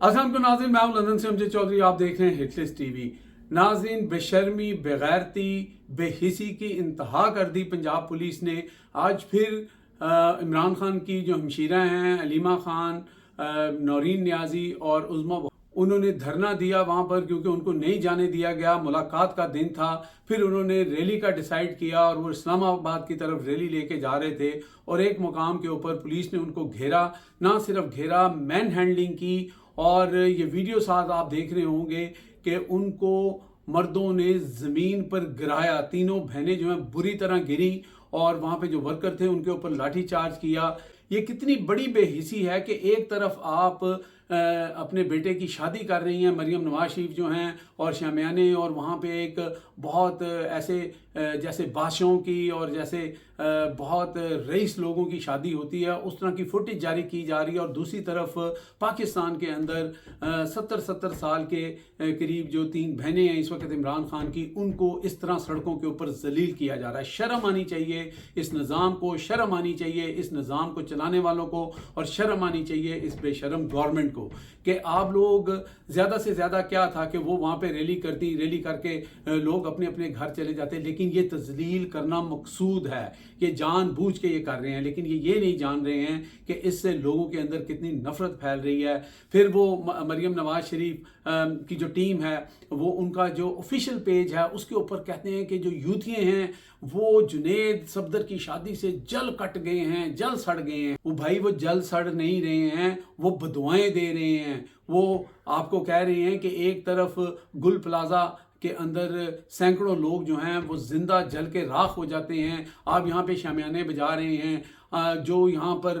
अस्सलाम वालेकुम नाज़रीन, मैं हूं लंदन से अमजद चौधरी। आप देख रहे हैं हिटलिस्ट टीवी। नाज़रीन, बेशर्मी, बेगैरती, बेहिसी की इंतहा कर दी पंजाब पुलिस ने। आज फिर इमरान खान की जो हमशीरा हैं अलीमा खान, नौरीन नियाजी और उज़्मा, उन्होंने धरना दिया वहाँ पर क्योंकि उनको नहीं जाने दिया गया। मुलाकात का दिन था। फिर उन्होंने रैली का डिसाइड किया और वो इस्लामाबाद की तरफ रैली लेके जा रहे थे और एक मुकाम के ऊपर पुलिस ने उनको घेरा। ना सिर्फ घेरा, मैन हैंडलिंग की। और ये वीडियो साथ आप देख रहे होंगे कि उनको मर्दों ने ज़मीन पर गिराया। तीनों बहनें जो हैं बुरी तरह गिरी और वहाँ पे जो वर्कर थे उनके ऊपर लाठी चार्ज किया। ये कितनी बड़ी बेहिसी है कि एक तरफ आप अपने बेटे की शादी कर रही हैं, मरियम नवाज शरीफ जो हैं और शामियाने, और वहाँ पे एक बहुत ऐसे जैसे बादशाहों की और जैसे बहुत रईस लोगों की शादी होती है उस तरह की फुटेज जारी की जा रही है। और दूसरी तरफ पाकिस्तान के अंदर 70 साल के करीब जो तीन बहनें हैं इस वक्त इमरान खान की, उनको इस तरह सड़कों के ऊपर जलील किया जा रहा है। शर्म आनी चाहिए इस निज़ाम को, शर्म आनी चाहिए इस निज़ाम को चलाने वालों को, और शर्म आनी चाहिए इस बेशरम गवर्नमेंट को कि आप लोग ज़्यादा से ज़्यादा क्या था कि वो वहाँ पे रैली करती, रैली करके लोग अपने अपने घर चले जाते। लेकिन ये तजलील करना मकसूद है, ये जानबूझ के ये कर रहे हैं। लेकिन ये नहीं जान रहे हैं कि इससे लोगों के अंदर कितनी नफरत फैल रही है। फिर वो मरियम नवाज शरीफ की जो टीम है, वो उनका जो ऑफिशियल पेज है उसके ऊपर कहते हैं कि जो यूथिये हैं वो जुनेद सफदर की शादी से जल कट गए हैं, जल सड़ गए हैं। वो भाई वो जल सड़ नहीं रहे हैं, वो बदुआएं दे रहे हैं। वो आपको कह रहे हैं कि एक तरफ गुल प्लाजा के अंदर सैकड़ों लोग जो हैं वो जिंदा जल के राख हो जाते हैं। आप यहाँ पे शामियाने बजा रहे हैं। जो यहाँ पर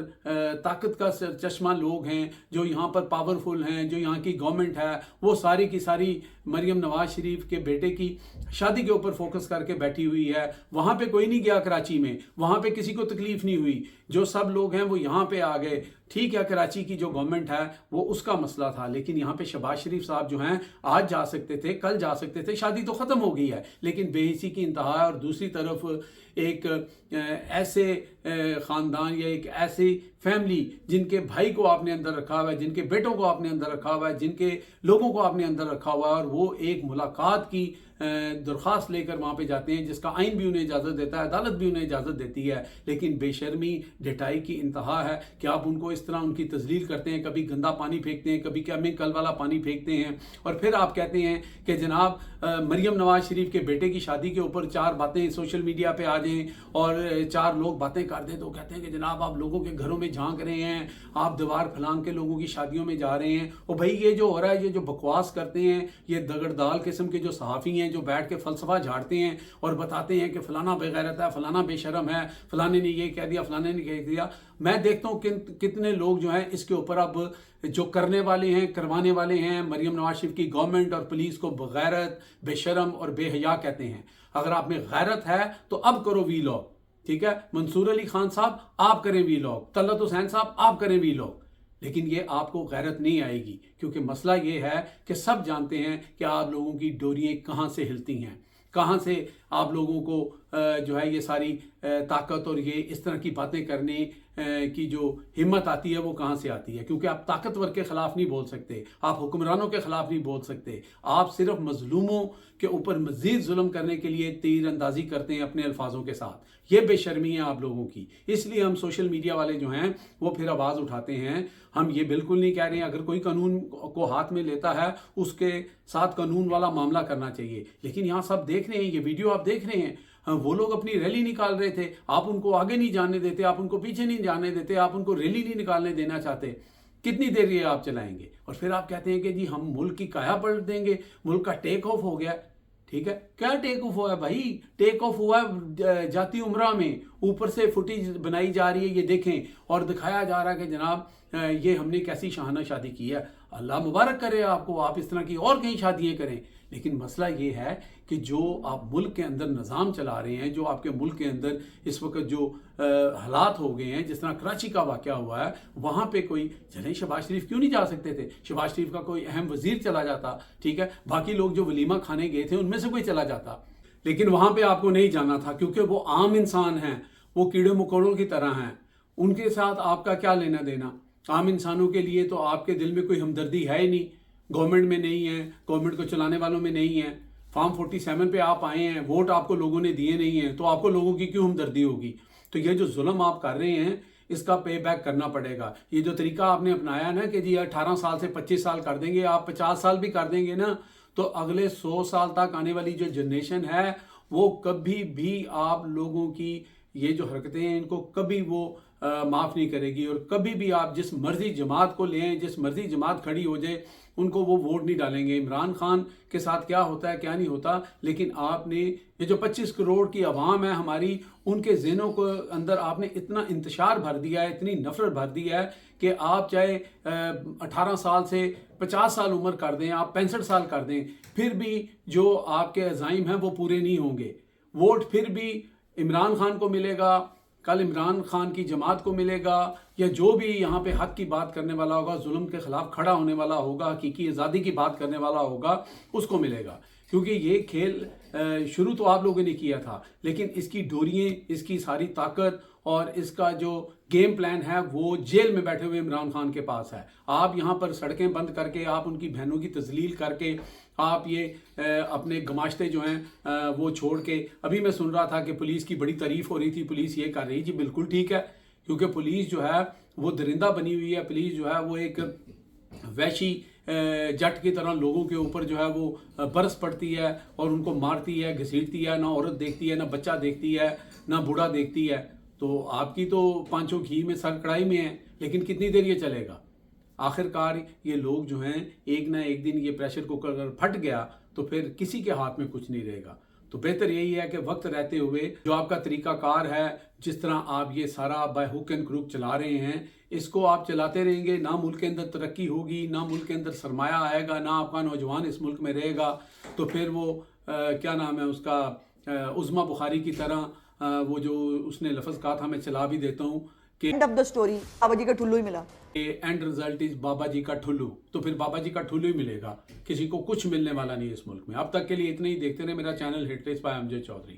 ताकत का चश्मा लोग हैं, जो यहाँ पर पावरफुल हैं, जो यहाँ की गवर्नमेंट है, वो सारी की सारी मरियम नवाज शरीफ के बेटे की शादी के ऊपर फोकस करके बैठी हुई है। वहाँ पे कोई नहीं गया कराची में, वहाँ पे किसी को तकलीफ नहीं हुई। जो सब लोग हैं वो यहाँ पे आ गए। ठीक है, कराची की जो गवर्नमेंट है वो उसका मसला था, लेकिन यहाँ पे शहबाज शरीफ साहब जो हैं आज जा सकते थे, कल जा सकते थे, शादी तो ख़त्म हो गई है, लेकिन बेहिसी की इंतहा है। और दूसरी तरफ एक ऐसे ख़ानदान या एक ऐसी फैमिली जिनके भाई को आपने अंदर रखा हुआ है, जिनके बेटों को आपने अंदर रखा हुआ है, जिनके लोगों को आपने अंदर रखा हुआ है, और वो एक मुलाकात की दरख्वास्त लेकर वहाँ पे जाते हैं जिसका आइन भी उन्हें इजाज़त देता है, अदालत भी उन्हें इजाज़त देती है। लेकिन बेशर्मी, ढिठाई की इंतहा है कि आप उनको इस तरह उनकी तजलील करते हैं। कभी गंदा पानी फेंकते हैं, कभी केमिकल वाला पानी फेंकते हैं, और फिर आप कहते हैं कि जनाब मरियम नवाज शरीफ के बेटे की शादी के ऊपर चार बातें सोशल मीडिया पे आ जाएं और चार लोग बातें कर दें तो कहते हैं कि जनाब आप लोगों के घरों में झांक रहे हैं, आप दीवार फलांग के लोगों की शादियों में जा रहे हैं। और भाई ये जो हो रहा है, ये जो बकवास करते हैं, ये दगड़दाल किस्म के जो सहाफ़ी हैं जो बैठ के फलसफा झाड़ते हैं और बताते हैं कि फलाना बेगैरत है, फलाना बेशरम है, फलाने ने ये कह दिया, फलाने ने कह दिया। मैं देखता हूँ कितने लोग जो हैं इसके ऊपर अब जो करने वाले हैं, करवाने वाले हैं। मरियम नवाज शरीफ की गवर्नमेंट और पुलिस को बेगैरत, बेशरम और बेहया कहते हैं। अगर आप में गैरत है तो अब करो वीलॉग, ठीक है। मंसूर अली खान साहब आप करें वीलॉग, तलत हुसैन साहब आप करें वीलॉग, लेकिन ये आपको गैरत नहीं आएगी क्योंकि मसला ये है कि सब जानते हैं कि आप लोगों की डोरियां कहाँ से हिलती हैं, कहाँ से आप लोगों को जो है ये सारी ताकत और ये इस तरह की बातें करने की जो हिम्मत आती है वो कहाँ से आती है। क्योंकि आप ताकतवर के ख़िलाफ़ नहीं बोल सकते, आप हुक्मरानों के ख़िलाफ़ नहीं बोल सकते, आप सिर्फ मजलूमों के ऊपर मज़ीद जुल्म करने के लिए तीर अंदाजी करते हैं अपने अल्फाजों के साथ। ये बेशर्मी है आप लोगों की। इसलिए हम सोशल मीडिया वाले जो हैं वो फिर आवाज़ उठाते हैं। हम ये बिल्कुल नहीं कह रहे हैं अगर कोई कानून को हाथ में लेता है उसके साथ कानून वाला मामला करना चाहिए, लेकिन यहाँ सब देख रहे हैं, ये वीडियो आप देख रहे हैं। वो लोग अपनी रैली निकाल रहे थे, आप उनको आगे नहीं जाने देते, आप उनको पीछे नहीं जाने देते, आप उनको रैली नहीं निकालने देना चाहते। कितनी देर ये आप चलाएंगे? और फिर आप कहते हैं कि जी हम मुल्क की काया पलट देंगे, मुल्क का टेक ऑफ हो गया। ठीक है, क्या टेक ऑफ हुआ है भाई? टेक ऑफ हुआ है जाती उम्रा में, ऊपर से फुटेज बनाई जा रही है, ये देखें, और दिखाया जा रहा है कि जनाब ये हमने कैसी शाहाना शादी की है। अल्लाह मुबारक करे आपको, आप इस तरह की और कई शादियां करें। लेकिन मसला ये है कि जो आप मुल्क के अंदर निज़ाम चला रहे हैं, जो आपके मुल्क के अंदर इस वक्त जो हालात हो गए हैं, जिस तरह कराची का वाक़या हुआ है, वहाँ पे कोई चले शहबाज शरीफ क्यों नहीं जा सकते थे? शहबाज शरीफ का कोई अहम वजीर चला जाता, ठीक है, बाकी लोग जो वलीमा खाने गए थे उनमें से कोई चला जाता, लेकिन वहाँ पे आपको नहीं जाना था क्योंकि वो आम इंसान हैं, वो कीड़े मकोड़ों की तरह हैं, उनके साथ आपका क्या लेना देना। عام انسانوں کے لیے تو آپ کے دل میں کوئی ہمدردی ہے ہی نہیں، گورنمنٹ میں نہیں ہے، گورنمنٹ کو چلانے والوں میں نہیں ہے. فارم 47 پہ آپ آئے ہیں، ووٹ آپ کو لوگوں نے دیے نہیں ہیں، تو آپ کو لوگوں کی کیوں ہمدردی ہوگی؟ تو یہ جو ظلم آپ کر رہے ہیں اس کا پے بیک کرنا پڑے گا. یہ جو طریقہ آپ نے اپنایا نا کہ جی 18 سال سے 25 سال کر دیں گے، آپ 50 سال بھی کر دیں گے نا، تو اگلے 100 سال تک آنے والی جو جنریشن ہے وہ کبھی بھی آپ لوگوں کی یہ جو حرکتیں ہیں ان کو کبھی وہ معاف نہیں کرے گی. اور کبھی بھی آپ جس مرضی جماعت کو لیں، جس مرضی جماعت کھڑی ہو جائے، ان کو وہ ووٹ نہیں ڈالیں گے. عمران خان کے ساتھ کیا ہوتا ہے کیا نہیں ہوتا، لیکن آپ نے یہ جو 25 کروڑ کی عوام ہے ہماری، ان کے ذہنوں کو اندر آپ نے اتنا انتشار بھر دیا ہے، اتنی نفرت بھر دی ہے کہ آپ چاہے 18 سال سے 50 سال عمر کر دیں، آپ 65 سال کر دیں، پھر بھی جو آپ کے عزائم ہیں وہ پورے نہیں ہوں گے. ووٹ پھر بھی عمران خان کو ملے گا، کل عمران خان کی جماعت کو ملے گا، یا جو بھی یہاں پہ حق کی بات کرنے والا ہوگا، ظلم کے خلاف کھڑا ہونے والا ہوگا، حقیقی آزادی کی بات کرنے والا ہوگا، اس کو ملے گا. کیونکہ یہ کھیل شروع تو آپ لوگوں نے کیا تھا، لیکن اس کی ڈوریاں، اس کی ساری طاقت اور اس کا جو گیم پلان ہے وہ جیل میں بیٹھے ہوئے عمران خان کے پاس ہے. آپ یہاں پر سڑکیں بند کر کے، آپ ان کی بہنوں کی تذلیل کر کے، آپ یہ اپنے گماشتے جو ہیں وہ چھوڑ کے، ابھی میں سن رہا تھا کہ پولیس کی بڑی تعریف ہو رہی تھی، پولیس یہ کر رہی، جی بالکل ٹھیک ہے، کیونکہ پولیس جو ہے وہ درندہ بنی ہوئی ہے. پولیس جو ہے وہ ایک وحشی جٹ کی طرح لوگوں کے اوپر جو ہے وہ برس پڑتی ہے اور ان کو مارتی ہے، گھسیٹتی ہے، نہ عورت دیکھتی ہے، نہ بچہ دیکھتی ہے، نہ بوڑھا دیکھتی ہے. تو آپ کی تو پانچوں گھی میں سر کڑائی میں ہے، لیکن کتنی دیر یہ چلے گا؟ آخر کار یہ لوگ جو ہیں ایک نہ ایک دن یہ پریشر کوکر اگر پھٹ گیا تو پھر کسی کے ہاتھ میں کچھ نہیں رہے گا. تو بہتر یہی ہے کہ وقت رہتے ہوئے جو آپ کا طریقہ کار ہے، جس طرح آپ یہ سارا بائی ہک اینڈ کروک چلا رہے ہیں، اس کو آپ چلاتے رہیں گے، نہ ملک کے اندر ترقی ہوگی، نہ ملک کے اندر سرمایہ آئے گا، نہ آپ کا نوجوان اس ملک میں رہے گا. تو پھر وہ کیا نام ہے اس کا، عظما بخاری کی طرح وہ جو اس نے لفظ کہا تھا، میں چلا بھی دیتا ہوں کہ اینڈ آف دا سٹوری بابا جی کا ٹھلو ہی ملا، اینڈ رزلٹ از بابا جی کا ٹھلو. تو پھر بابا جی کا ٹھلو ہی ملے گا، کسی کو کچھ ملنے والا نہیں اس ملک میں. اب تک کے لیے اتنا ہی. دیکھتے رہے میرا channel hit race by Amjad Chaudhry.